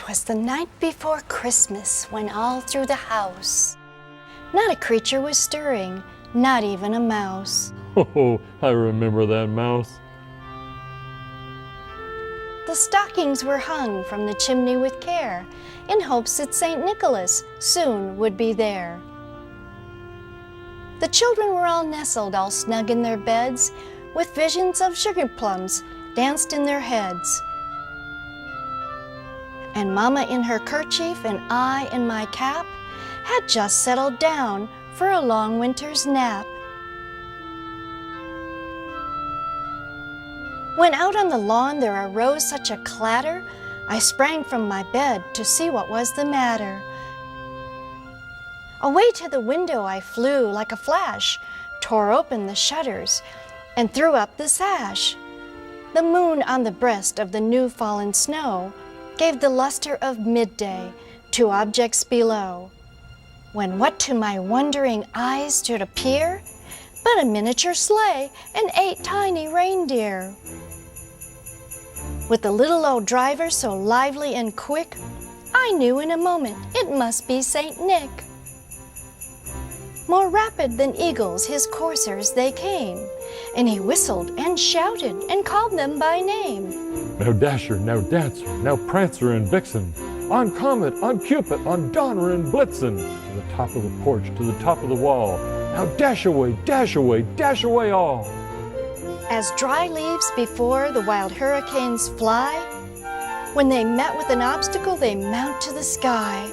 'Twas the night before Christmas when all through the house not a creature was stirring, not even a mouse. Oh, I remember that mouse. The stockings were hung from the chimney with care, in hopes that St. Nicholas soon would be there. The children were all nestled, all snug in their beds, with visions of sugar plums danced in their heads. And Mama in her kerchief and I in my cap had just settled down for a long winter's nap. When out on the lawn there arose such a clatter, I sprang from my bed to see what was the matter. Away to the window I flew like a flash, tore open the shutters, and threw up the sash. The moon on the breast of the new fallen snow gave the luster of midday to objects below, when what to my wondering eyes should appear but a miniature sleigh and 8 tiny reindeer. With the little old driver so lively and quick, I knew in a moment it must be St. Nick. More rapid than eagles his coursers they came, and he whistled and shouted and called them by name. Now Dasher, now Dancer, now Prancer and Vixen, on Comet, on Cupid, on Donner and Blitzen, to the top of the porch, to the top of the wall. Now dash away, dash away, dash away all. As dry leaves before the wild hurricanes fly, when they met with an obstacle they mount to the sky.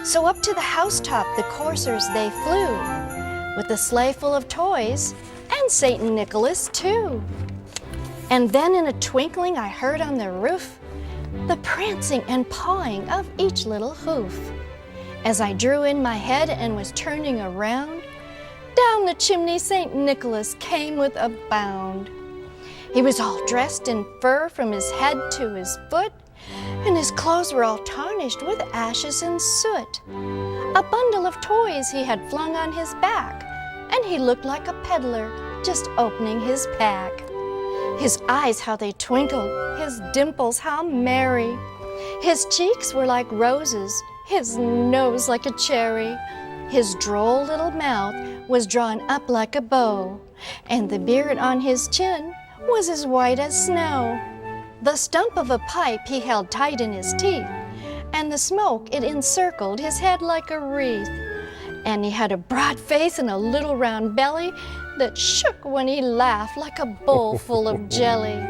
So up to the housetop the coursers they flew, with a sleigh full of toys, and St. Nicholas too. And then in a twinkling I heard on the roof the prancing and pawing of each little hoof. As I drew in my head and was turning around, down the chimney St. Nicholas came with a bound. He was all dressed in fur from his head to his foot, and his clothes were all tarnished with ashes and soot. A bundle of toys he had flung on his back, and he looked like a peddler just opening his pack. His eyes, how they twinkled, his dimples, how merry. His cheeks were like roses, his nose like a cherry. His droll little mouth was drawn up like a bow, and the beard on his chin was as white as snow. The stump of a pipe he held tight in his teeth, and the smoke it encircled his head like a wreath. And he had a broad face and a little round belly that shook when he laughed like a bowl full of jelly.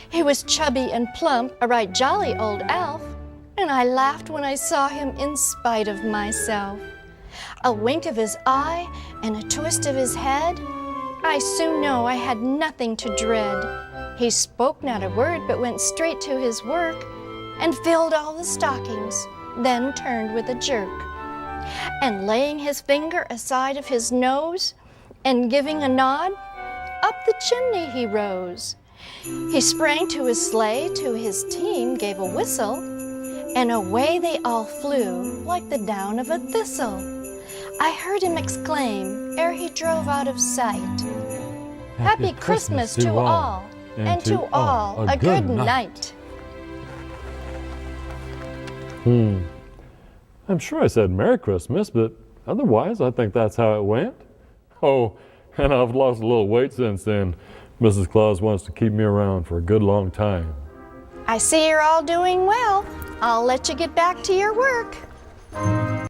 He was chubby and plump, a right jolly old elf, and I laughed when I saw him in spite of myself. A wink of his eye and a twist of his head, I soon know I had nothing to dread. He spoke not a word, but went straight to his work, and filled all the stockings, then turned with a jerk. And laying his finger aside of his nose, and giving a nod, up the chimney he rose. He sprang to his sleigh, to his team gave a whistle, and away they all flew like the down of a thistle. I heard him exclaim, ere he drove out of sight, Happy Christmas to all, and to all a good night. I'm sure I said Merry Christmas, but otherwise I think that's how it went. Oh, and I've lost a little weight since then. Mrs. Claus wants to keep me around for a good long time. I see you're all doing well. I'll let you get back to your work.